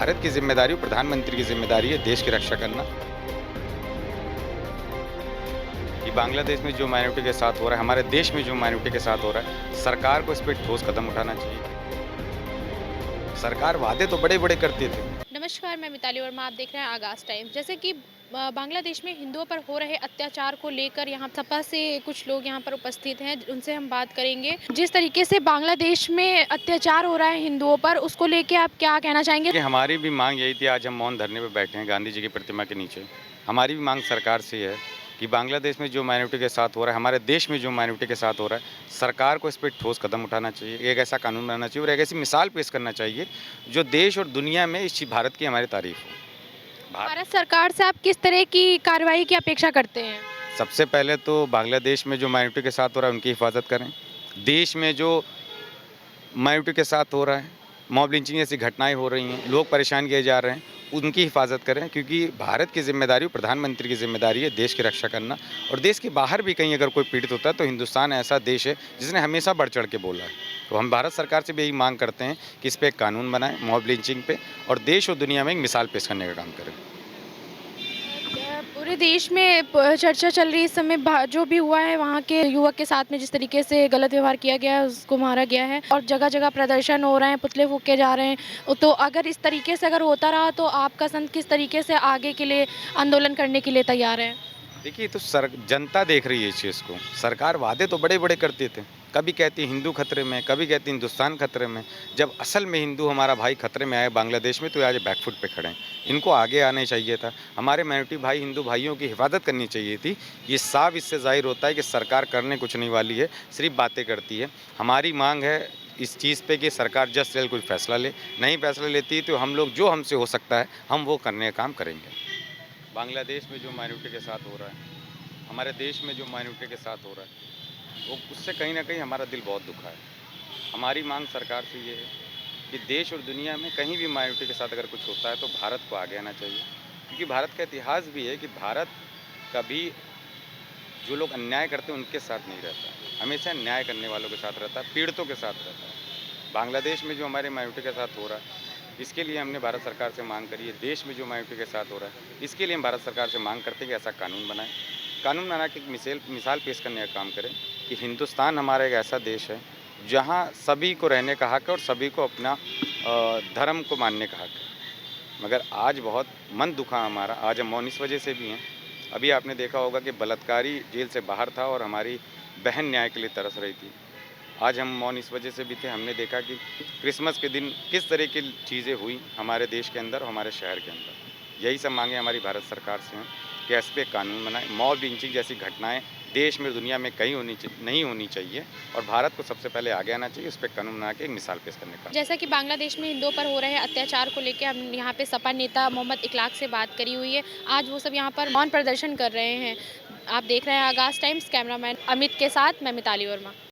भारत की जिम्मेदारी और प्रधानमंत्री की जिम्मेदारी है देश की रक्षा करना। कि बांग्लादेश में जो माइनॉरिटी के साथ हो रहा है, हमारे देश में जो माइनॉरिटी के साथ हो रहा है, सरकार को इस पे ठोस कदम उठाना चाहिए। सरकार वादे तो बड़े-बड़े करती थी। नमस्कार, मैं मिताली वर्मा। आप देख रहे हैं आगाज़ टाइम्स। जैसे कि बांग्लादेश में हिंदुओं पर हो रहे अत्याचार को लेकर यहाँ सपा से कुछ लोग यहाँ पर उपस्थित हैं, उनसे हम बात करेंगे। जिस तरीके से बांग्लादेश में अत्याचार हो रहा है हिंदुओं पर, उसको लेके आप क्या कहना चाहेंगे? कि हमारी भी मांग यही थी, आज हम मौन धरने पे बैठे हैं गांधी जी की प्रतिमा के नीचे। हमारी भी मांग सरकार से है कि बांग्लादेश में जो माइनॉरिटी के साथ हो रहा है, हमारे देश में जो माइनॉरिटी के साथ हो रहा है, सरकार को इस पे ठोस कदम उठाना चाहिए। एक ऐसा कानून बनाना चाहिए और एक ऐसी मिसाल पेश करना चाहिए, जो देश और दुनिया में इस भारत की हमारी तारीफ हो। भारत सरकार से आप किस तरह की कार्रवाई की अपेक्षा करते हैं? सबसे पहले तो बांग्लादेश में जो माइनॉरिटी के साथ हो रहा है, उनकी हिफाजत करें। देश में जो माइनॉरिटी के साथ हो रहा है, मॉब लिंचिंग जैसी घटनाएँ हो रही हैं, लोग परेशान किए जा रहे हैं, उनकी हिफाजत करें, क्योंकि भारत की ज़िम्मेदारी और प्रधानमंत्री की ज़िम्मेदारी है देश की रक्षा करना। और देश के बाहर भी कहीं अगर कोई पीड़ित होता है, तो हिंदुस्तान ऐसा देश है जिसने हमेशा बढ़-चढ़ के बोला है। तो हम भारत सरकार से भी यही माँग करते हैं कि इस पे एक कानून बनाएँ मॉब लिंचिंग पे, और देश और दुनिया में एक मिसाल पेश करने का काम करें। पूरे देश में चर्चा चल रही है इस समय, जो भी हुआ है वहाँ के युवक के साथ में जिस तरीके से गलत व्यवहार किया गया है, उसको मारा गया है और जगह जगह प्रदर्शन हो रहे हैं, पुतले फूके जा रहे हैं। तो अगर इस तरीके से अगर होता रहा तो आपका संघ किस तरीके से आगे के लिए आंदोलन करने के लिए तैयार है? देखिए, तो जनता देख रही है इस चीज़ को। सरकार वादे तो बड़े-बड़े करते थे। कभी कहती हिंदू खतरे में, कभी कहती हिंदुस्तान खतरे में। जब असल में हिंदू हमारा भाई खतरे में आए बांग्लादेश में, तो आज बैकफुट पे खड़े हैं। इनको आगे आना चाहिए था। हमारे माइनॉरिटी भाई, हिंदू भाइयों की हिफाजत करनी चाहिए थी। ये साफ इससे ज़ाहिर होता है कि सरकार करने कुछ नहीं वाली है, सिर्फ़ बातें करती है। हमारी माँग है इस चीज़ पे कि सरकार जल्द से जल्द कोई फ़ैसला ले। नहीं फ़ैसला लेती है तो हम लोग जो हमसे हो सकता है, हम वो करने का काम करेंगे। बांग्लादेश में जो माइनॉरिटी के साथ हो रहा है, हमारे देश में जो माइनॉरिटी के साथ हो रहा है, वो उससे कहीं न कहीं हमारा दिल बहुत दुखा है। हमारी मांग सरकार से ये है कि देश और दुनिया में कहीं भी माइनॉरिटी के साथ अगर कुछ होता है, तो भारत को आगे आना चाहिए। क्योंकि भारत का इतिहास भी है कि भारत कभी जो लोग अन्याय करते हैं उनके साथ नहीं रहता, हमेशा न्याय करने वालों के साथ रहता है, पीड़ितों के साथ रहता है। बांग्लादेश में जो हमारे माइनॉरिटी के साथ हो रहा है, इसके लिए हमने भारत सरकार से मांग करी है। देश में जो माइनॉरिटी के साथ हो रहा है, इसके लिए हम भारत सरकार से मांग करते हैं कि ऐसा कानून बनाएं। कानून बना के एक मिसाल पेश करने का काम करें कि हिंदुस्तान हमारा एक ऐसा देश है जहाँ सभी को रहने का हक है और सभी को अपना धर्म को मानने का हक है। मगर आज बहुत मन दुखा हमारा, आज हम मौन इस वजह से भी हैं। अभी आपने देखा होगा कि बलात्कारी जेल से बाहर था और हमारी बहन न्याय के लिए तरस रही थी। आज हम मौन इस वजह से भी थे, हमने देखा कि क्रिसमस के दिन किस तरह की चीज़ें हुई हमारे देश के अंदर और हमारे शहर के अंदर। यही सब मांगे हमारी भारत सरकार से हैं कि इस पे कानून बनाए। मॉब लिंचिंग जैसी घटनाएं देश में, दुनिया में कहीं नहीं होनी चाहिए, और भारत को सबसे पहले आगे आना चाहिए, उस पर कानून बना के एक मिसाल पेश करने का। जैसा कि बांग्लादेश में हिंदुओं पर हो रहे अत्याचार को लेकर हम यहाँ पे सपा नेता मोहम्मद इखलाक से बात करी हुई है। आज वो सब यहाँ पर मौन प्रदर्शन कर रहे हैं। आप देख रहे हैं आगाज़ टाइम्स। कैमरामैन अमित के साथ मैं मिताली वर्मा।